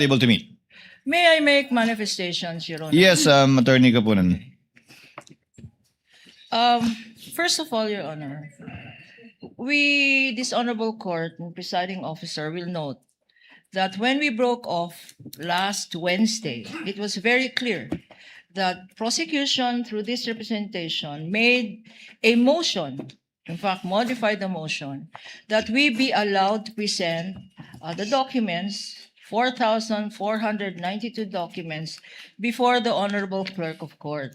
able to meet. May I make manifestations, Your Honor? Yes, Attorney Kapunan. First of all, Your Honor, we, this honorable court and presiding officer, will note that when we broke off last Wednesday, it was very clear that prosecution through this representation made a motion, in fact, modified the motion, that we be allowed to present the documents, 4,492 documents, before the honorable clerk of court.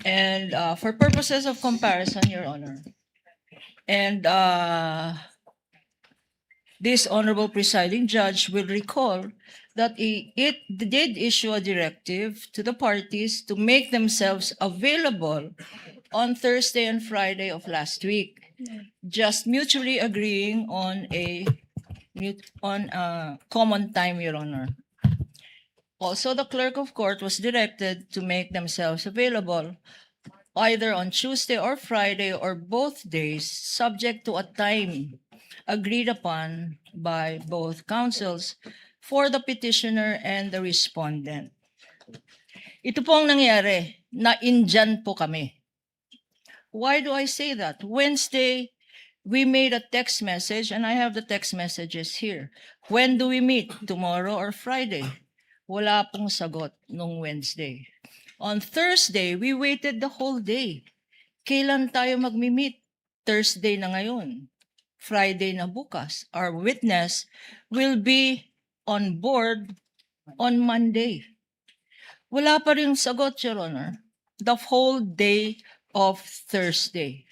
And for purposes of comparison, Your Honor, and this honorable presiding judge will recall that it did issue a directive to the parties to make themselves available on Thursday and Friday of last week, just mutually agreeing on a common time, Your Honor. Also, the clerk of court was directed to make themselves available either on Tuesday or Friday or both days, subject to a time agreed upon by both counsels for the petitioner and the respondent. Ito pong nangyari, na-indyan po kami. Why do I say that? Wednesday, we made a text message, and I have the text messages here. When do we meet? Tomorrow or Friday? Wala pong sagot nung Wednesday. On Thursday, we waited the whole day. Kailan tayo magmi-meet? Thursday na ngayon. Friday na bukas. Our witness will be on board on Monday. Wala pa rin sagot, Your Honor. The whole day of Thursday.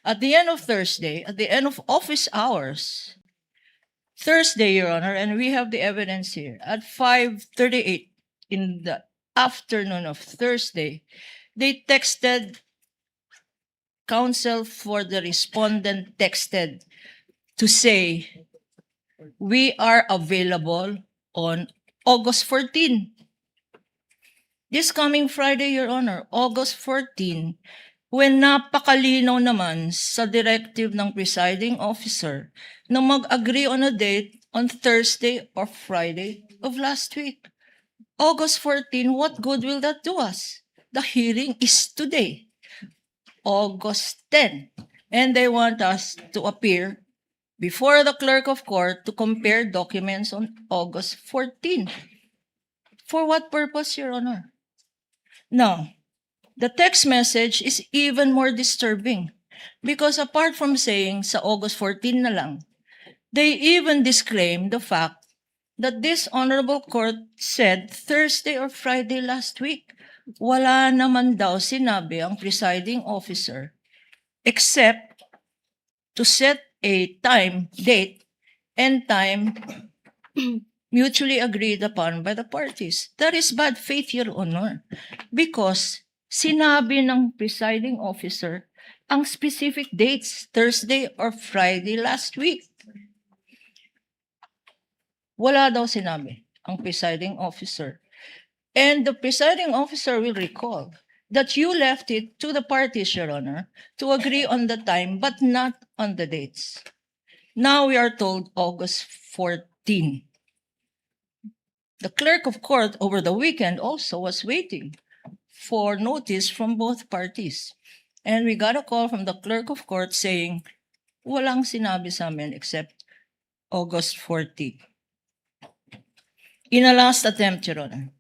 At the end of Thursday, at the end of office hours, Thursday, Your Honor, and we have the evidence here, at 5:38 in the afternoon of Thursday, they texted, counsel for the respondent texted to say, we are available on August 14. This coming Friday, Your Honor, August 14, when napakalinaw naman sa directive ng presiding officer na mag-agree on a date on Thursday or Friday of last week. August 14, what good will that do us? The hearing is today, August 10, and they want us to appear before the clerk of court to compare documents on August 14. For what purpose, Your Honor? Now, the text message is even more disturbing because apart from saying sa August 14 na lang, they even disclaim the fact that this honorable court said Thursday or Friday last week. Wala naman daw sinabi ang presiding officer except to set a time, date, and time mutually agreed upon by the parties. That is bad faith, Your Honor, because sinabi ng presiding officer ang specific dates, Thursday or Friday last week. Wala daw sinabi ang presiding officer. And the presiding officer will recall that you left it to the parties, Your Honor, to agree on the time but not on the dates. Now we are told August 14. The clerk of court over the weekend also was waiting for notice from both parties. And we got a call from the clerk of court saying, walang sinabi sa amin except August 14. In a last attempt, Your Honor,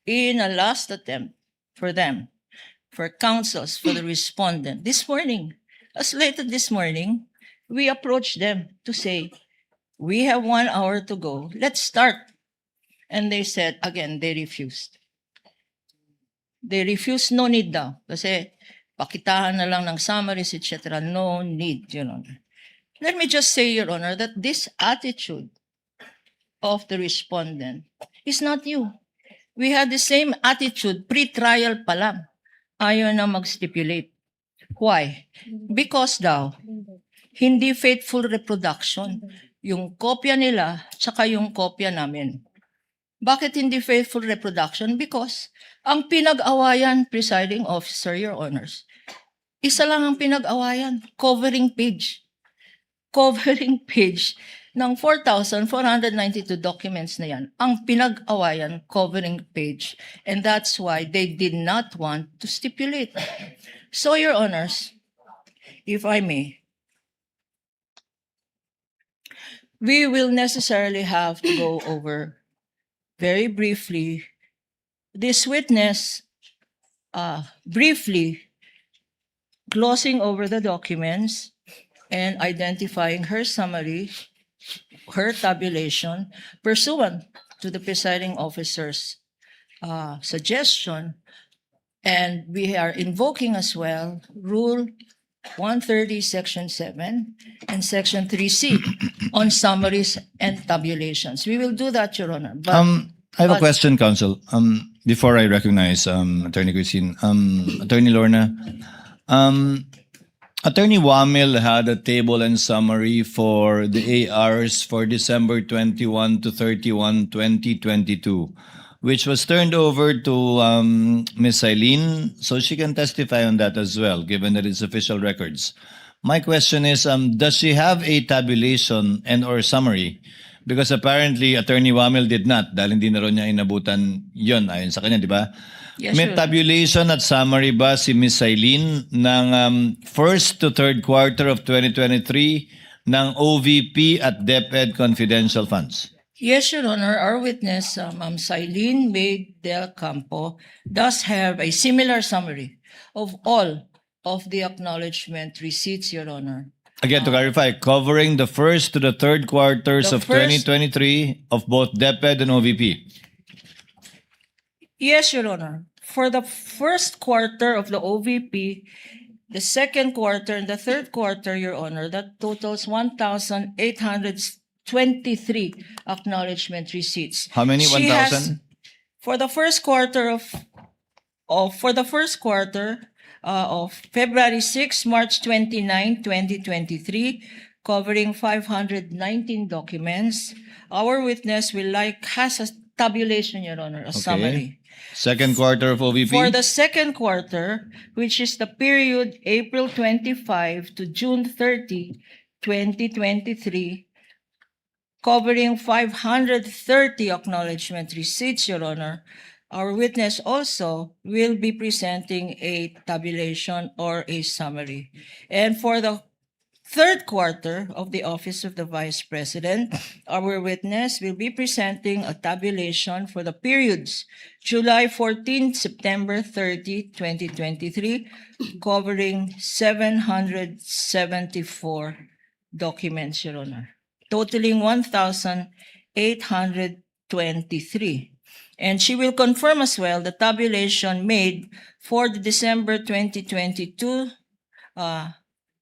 in a last attempt for them, for counsels, for the respondent, this morning, as late as this morning, we approached them to say, we have 1 hour to go, let's start. And they said, again, they refused. They refused, no need daw. Kasi pakitahan na lang ng summaries, etc. No need, Your Honor. Let me just say, Your Honor, that this attitude of the respondent is not new. We had the same attitude pre-trial pa lang. Ayaw na mag-stipulate. Why? Because daw, hindi faithful reproduction. Yung kopya nila, tsaka yung kopya namin. Bakit hindi faithful reproduction? Because ang pinag-awayan, presiding officer, Your Honors, isa lang ang pinag-awayan, covering page. Covering page ng 4,492 documents na yan ang pinag-awayan covering page. And that's why they did not want to stipulate. So, Your Honors, if I may, we will necessarily have to go over very briefly this witness, briefly glossing over the documents and identifying her summary, her tabulation, pursuant to the presiding officer's suggestion. And we are invoking as well Rule 130, Section 7, and Section 3C on summaries and tabulations. We will do that, Your Honor. But I have a but- question, counsel. Before I recognize Attorney Christine, Attorney Lorna, Attorney Wamil had a table and summary for the ARs for December 21 to 31, 2022, which was turned over to Ms. Eileen, so she can testify on that as well, given that it's official records. My question is, does she have a tabulation and or summary? Because apparently, Attorney Wamil did not, dahil hindi na rin niya inabutan yon ayon sa kanya, di ba? Yes, May Your Honor. tabulation at summary ba si Ms. Eileen ng first to third quarter of 2023 ng OVP at DepEd confidential funds? Yes, Your Honor. Our witness, Ma'am Silene May Del Campo, does have a similar summary of all of the acknowledgement receipts, Your Honor. Again, to clarify, covering the first to the third quarters The of first- 2023 of both DepEd and OVP. Yes, Your Honor. For the first quarter of the OVP, the second quarter, and the third quarter, Your Honor, that totals 1,823 acknowledgement receipts. How many? She has- 1,000? For the first quarter of February 6, March 29, 2023, covering 519 documents, our witness has a tabulation, Your Honor, a summary. Second quarter of OVP? For the second quarter, which is the period April 25 to June 30, 2023, covering 530 acknowledgement receipts, Your Honor, our witness also will be presenting a tabulation or a summary. And for the third quarter of the Office of the Vice President, our witness will be presenting a tabulation for the periods July 14, September 30, 2023, covering 774 documents, Your Honor, totaling 1,823. And she will confirm as well the tabulation made for the December 2022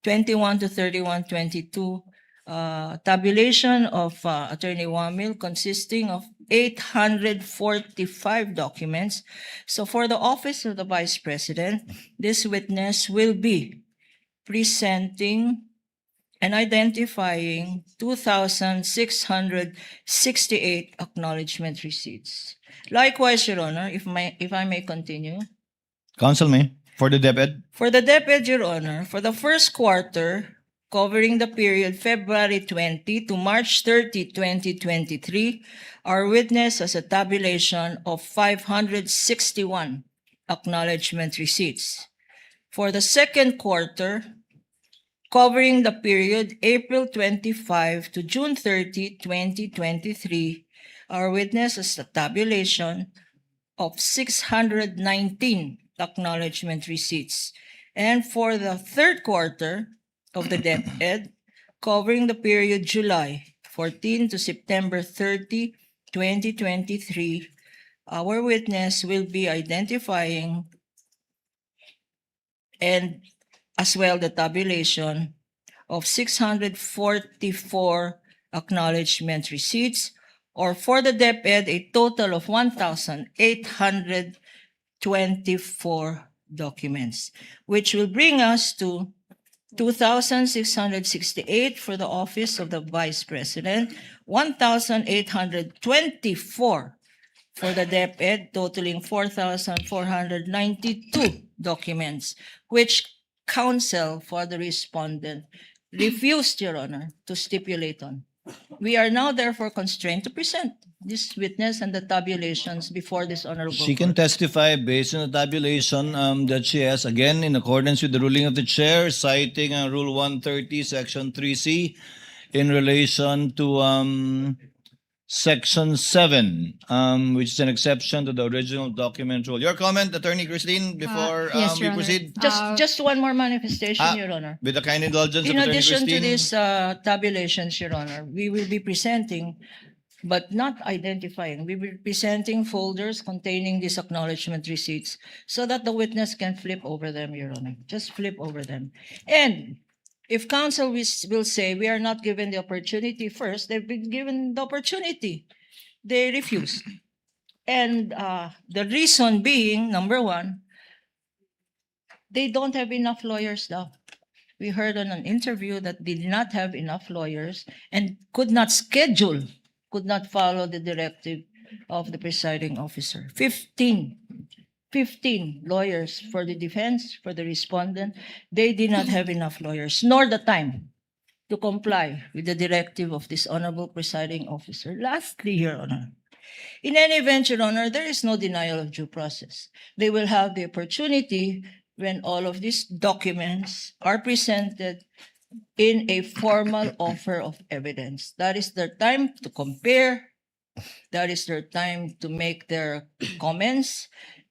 21 to 31, 22 tabulation of Attorney Wamil, consisting of 845 documents. So for the Office of the Vice President, this witness will be presenting and identifying 2,668 acknowledgement receipts. Likewise, Your Honor, if I may continue. Counsel may, for the DepEd? For the DepEd, Your Honor, for the first quarter, covering the period February 20 to March 30, 2023, our witness has a tabulation of 561 acknowledgement receipts. For the second quarter, covering the period April 25 to June 30, 2023, our witness has a tabulation of 619 acknowledgement receipts. And for the third quarter of the DepEd, covering the period July 14 to September 30, 2023, our witness will be identifying and as well the tabulation of 644 acknowledgement receipts, or for the DepEd, a total of 1,824 documents, which will bring us to 2,668 for the Office of the Vice President, 1,824 for the DepEd, totaling 4,492 documents, which counsel for the respondent refused, Your Honor, to stipulate on. We are now therefore constrained to present this witness and the tabulations before this honorable She can court. testify based on the tabulation that she has, again, in accordance with the ruling of the chair, citing Rule 130, Section 3C, in relation to Section 7, which is an exception to the original document rule. Your comment, Attorney Christine, before yes, we Your Honor. proceed? Just one more manifestation, Ah, Your Honor. With the kind indulgence In of Attorney addition to Christine. these tabulations, Your Honor, we will be presenting, but not identifying, we will be presenting folders containing these acknowledgement receipts so that the witness can flip over them, Your Honor. Just flip over them. And if counsel will say we are not given the opportunity first, they've been given the opportunity. They refused. And the reason being, number one, they don't have enough lawyers now. We heard on an interview that they did not have enough lawyers and could not schedule, could not follow the directive of the presiding officer. 15 lawyers for the defense, for the respondent. They did not have enough lawyers, nor the time to comply with the directive of this honorable presiding officer. Lastly, Your Honor, in any event, Your Honor, there is no denial of due process. They will have the opportunity when all of these documents are presented in a formal offer of evidence. That is their time to compare. That is their time to make their comments.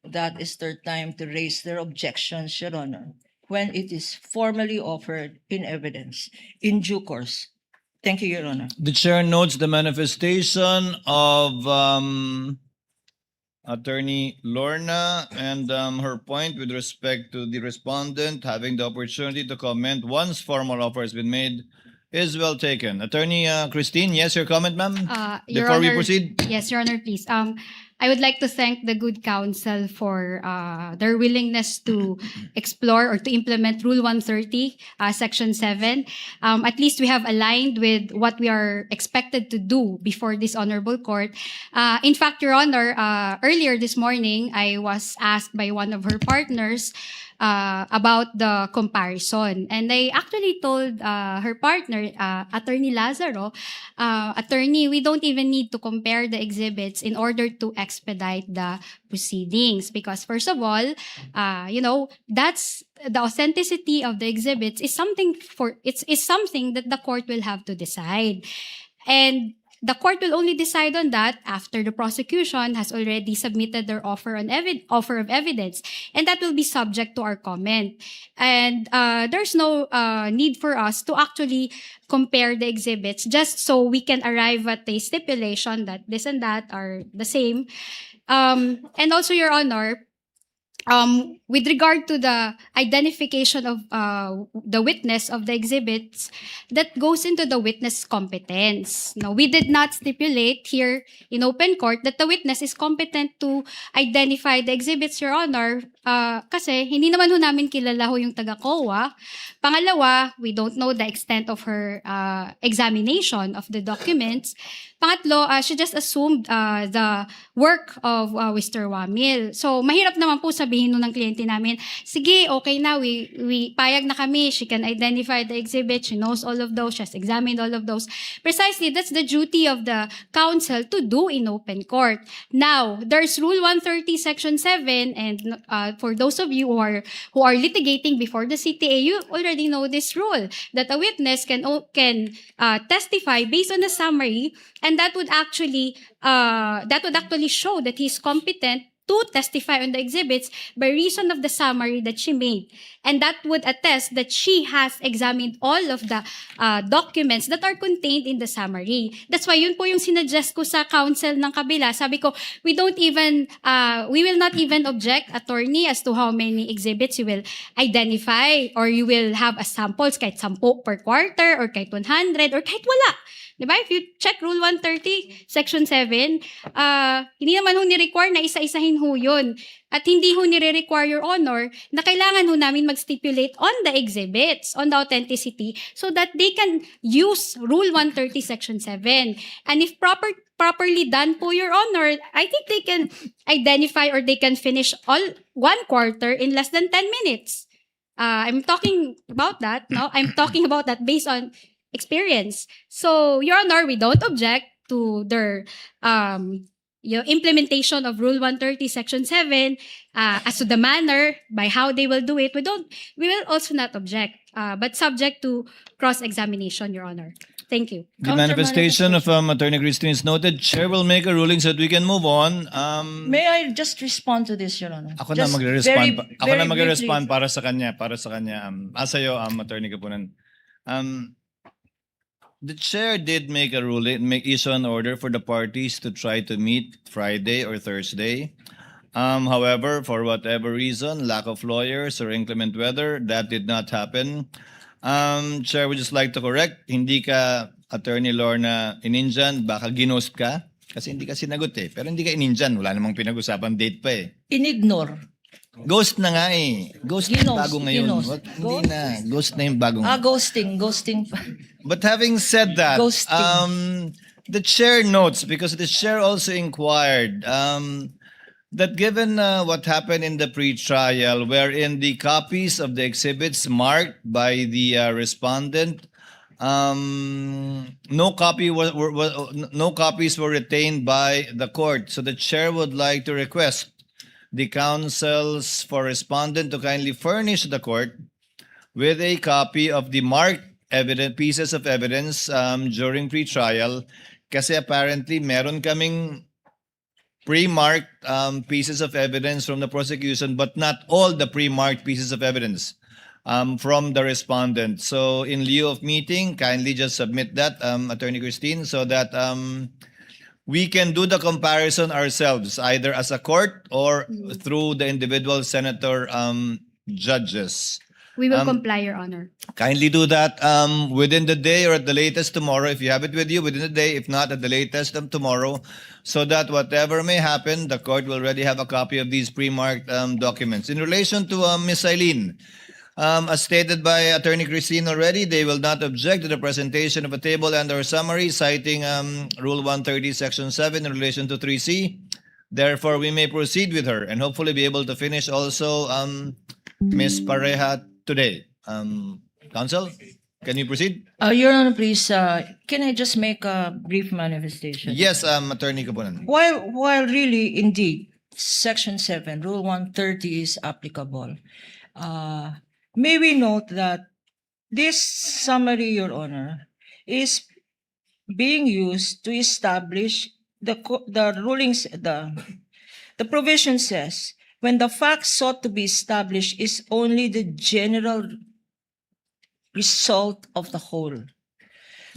That is their time to raise their objections, Your Honor, when it is formally offered in evidence in due course. Thank you, Your Honor. The chair notes the manifestation of Attorney Lorna and her point with respect to the respondent having the opportunity to comment once formal offer has been made is well taken. Attorney Christine, yes, your comment, ma'am? Your Before we Honor, proceed? Yes, Your Honor, please. I would like to thank the good counsel for their willingness to explore or to implement Rule 130, Section 7. At least we have aligned with what we are expected to do before this honorable court. In fact, Your Honor, earlier this morning, I was asked by one of her partners about the comparison. And I actually told her partner, Attorney Lazaro, Attorney, we don't even need to compare the exhibits in order to expedite the proceedings. Because first of all, that's the authenticity of the exhibits is something it's something that the court will have to decide. And the court will only decide on that after the prosecution has already submitted their offer of evidence, and that will be subject to our comment. And there's no need for us to actually compare the exhibits just so we can arrive at a stipulation that this and that are the same. And also, Your Honor, with regard to the identification of the witness of the exhibits, that goes into the witness competence. No, we did not stipulate here in open court that the witness is competent to identify the exhibits, Your Honor, kasi hindi naman ho namin kilala ho yung taga-COA. Pangalawa, we don't know the extent of her examination of the documents. Pangatlo, she just assumed the work of Mr. Wamil. So, mahirap naman po sabihin nun ng kliyente namin, sige, okay na, we payag na kami, she can identify the exhibit, she knows all of those, she has examined all of those. Precisely, that's the duty of the counsel to do in open court. Now, there's Rule 130, Section 7, and for those of you who are litigating before the CTA, you already know this rule, that a witness can testify based on the summary, and that would actually show that he's competent to testify on the exhibits by reason of the summary that she made. And that would attest that she has examined all of the documents that are contained in the summary. That's why yun po yung sinuggest ko sa counsel ng kabila. Sabi ko, we will not even object, attorney, as to how many exhibits you will identify or you will have as samples, kahit 10 per quarter or kahit 100 or kahit wala. Diba? If you check Rule 130, Section 7, hindi naman ho ni-require na isa-isahin ho yun. At hindi ho nire-require, Your Honor, na kailangan ho namin mag-stipulate on the exhibits, on the authenticity, so that they can use Rule 130, Section 7. And if properly done po, Your Honor, I think they can identify or they can finish all 1 quarter in less than 10 minutes. I'm talking about that, no? I'm talking about that based on experience. So, Your Honor, we don't object to their implementation of Rule 130, Section 7, as to the manner by how they will do it. We will also not object, but subject to cross-examination, Your Honor. Thank you. The manifestation of Attorney Christine is noted. Chair will make a ruling so that we can move on. May I just respond to this, Your Honor? Ako na Just magre-respond. Ako very na magre-respond briefly. para sa kanya. Sa'yo, Attorney Kapunan. The chair did make a ruling, issue an order for the parties to try to meet Friday or Thursday. However, for whatever reason, lack of lawyers or inclement weather, that did not happen. Chair would just like to correct, hindi ka Attorney Lorna ininjan, baka ginost ka. Kasi hindi ka sinagot eh. Pero hindi ka ininjan, wala namang pinag-usapan date pa eh. Inignore. Ghost na nga eh. Ghost na Ginost, bago ngayon. ginost. Hindi na. Ghost na yung bagong. Ghosting. But having said that, Ghosting. the chair notes, because the chair also inquired, that given what happened in the pre-trial, wherein the copies of the exhibits marked by the respondent, no copies were retained by the court. So the chair would like to request the counsels for respondent to kindly furnish the court with a copy of the marked pieces of evidence during pre-trial. Kasi apparently meron kaming pre-marked pieces of evidence from the prosecution, but not all the pre-marked pieces of evidence from the respondent. So in lieu of meeting, kindly just submit that, Attorney Christine, so that we can do the comparison ourselves, either as a court or through the individual senator judges. We will comply, Your Honor. Kindly do that within the day or at the latest tomorrow. If you have it with you, within the day. If not, at the latest tomorrow. So that whatever may happen, the court will already have a copy of these pre-marked documents. In relation to Ms. Eileen, as stated by Attorney Christine already, they will not object to the presentation of a table and/or summary citing Rule 130, Section 7 in relation to 3C. Therefore, we may proceed with her and hopefully be able to finish also Ms. Pareja today. Counsel, can you proceed? Your Honor, please, can I just make a brief manifestation? Yes, Attorney Kapunan. While really, indeed, Section 7, Rule 130 is applicable, may we note that this summary, Your Honor, is being used to establish the rulings, the provision says, when the facts sought to be established is only the general result of the whole.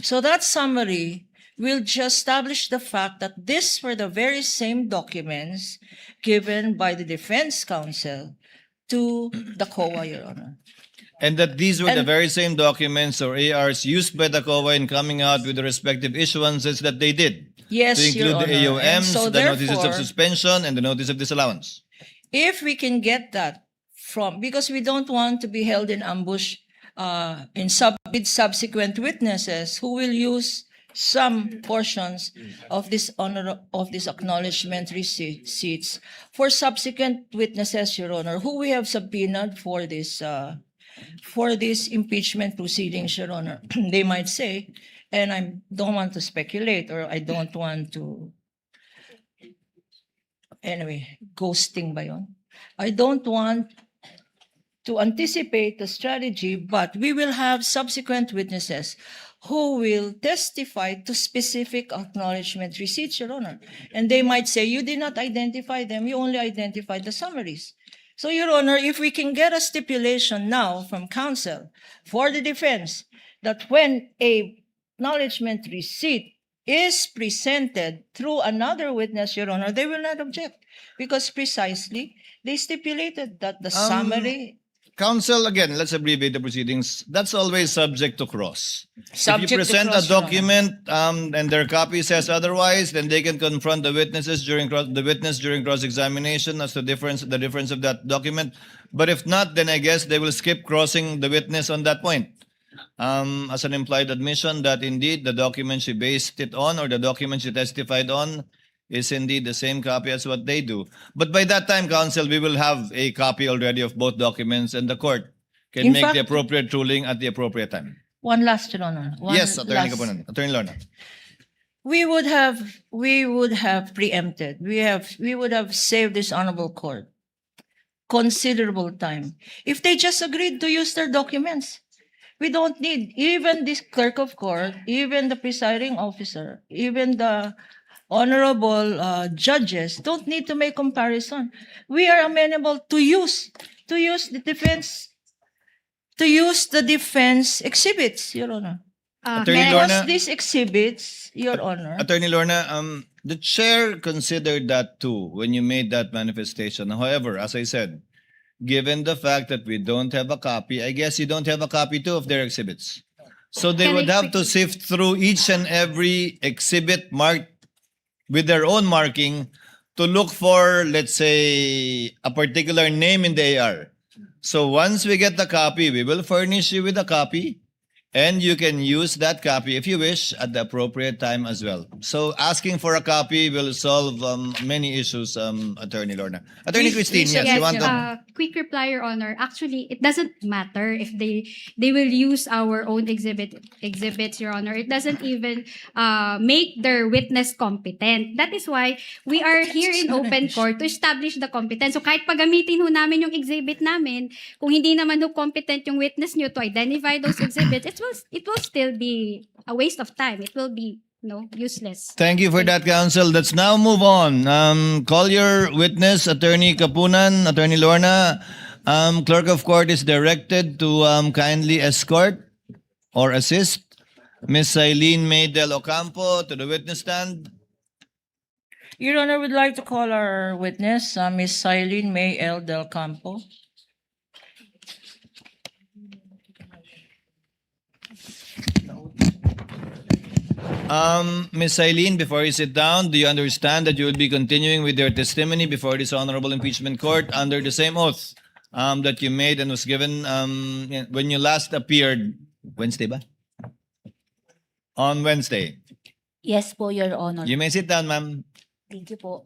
So that summary will just establish the fact that these were the very same documents given by the defense counsel to the COA, Your Honor. And that these were the And- very same documents or ARs used by the COA in coming out with the respective issuances that they did. Yes, To Your include the Honor. And AOMs, so the notices of therefore, suspension, and the notice of disallowance. if we can get that from, because we don't want to be held in ambush with subsequent witnesses who will use some portions of this acknowledgement receipts for subsequent witnesses, Your Honor, who we have subpoenaed for this impeachment proceedings, Your Honor. They might say, and I don't want to speculate, or I don't want to, anyway, ghosting ba yun? I don't want to anticipate the strategy, but we will have subsequent witnesses who will testify to specific acknowledgement receipts, Your Honor. And they might say, you did not identify them, you only identified the summaries. So, Your Honor, if we can get a stipulation now from counsel for the defense that when a acknowledgement receipt is presented through another witness, Your Honor, they will not object because precisely they stipulated that the summary. Counsel, again, let's abbreviate the proceedings. That's always subject to cross. Subject If you to present cross, a Your Honor. document and their copy says otherwise, then they can confront the witnesses during cross-examination as to the difference of that document. But if not, then I guess they will skip crossing the witness on that point. As an implied admission that indeed the document she based it on or the document she testified on is indeed the same copy as what they do. But by that time, counsel, we will have a copy already of both documents and the court can In make fact- the appropriate ruling at the appropriate time. One last, Your Honor. Yes, Attorney last. Kapunan. Attorney Lorna. We would have preempted. We would have saved this honorable court considerable time if they just agreed to use their documents. We don't need even this clerk of court, even the presiding officer, even the honorable judges don't need to make comparison. We are amenable to use the defense exhibits, Your Honor. Attorney May I- Lorna. Because these exhibits, Your Honor. Attorney Lorna, the chair considered that too when you made that manifestation. However, as I said, given the fact that we don't have a copy, I guess you don't have a copy too of their exhibits. So they Can I would have to sift through each and every exhibit marked with their own marking to look for, let's say, a particular name in the AR. So once we get the copy, we will furnish you with a copy. And you can use that copy if you wish at the appropriate time as well. So asking for a copy will solve many issues, Attorney Lorna. Attorney Please, Christine, yes, please, you yes, want Your to... quick reply, Your Honor. Actually, it doesn't matter if they will use our own exhibits, Your Honor. It doesn't even make their witness competent. That is why we are here in open court to establish the competence. So kahit pagamitin ho namin yung exhibit namin, kung hindi naman ho competent yung witness nyo to identify those exhibits, it will still be a waste of time. It will be useless. Thank you for that, counsel. Let's now move on. Call your witness, Attorney Kapunan, Attorney Lorna. Clerk of court is directed to kindly escort or assist Miss Eileen May Del Ocampo to the witness stand. Your Honor, we'd like to call our witness, Ms. Eileen May L. Del Campo. Miss Eileen, before you sit down, do you understand that you will be continuing with your testimony before this honorable impeachment court under the same oath that you made and was given when you last appeared Wednesday ba? On Wednesday. Yes po, Your Honor. You may sit down, ma'am. Thank you po.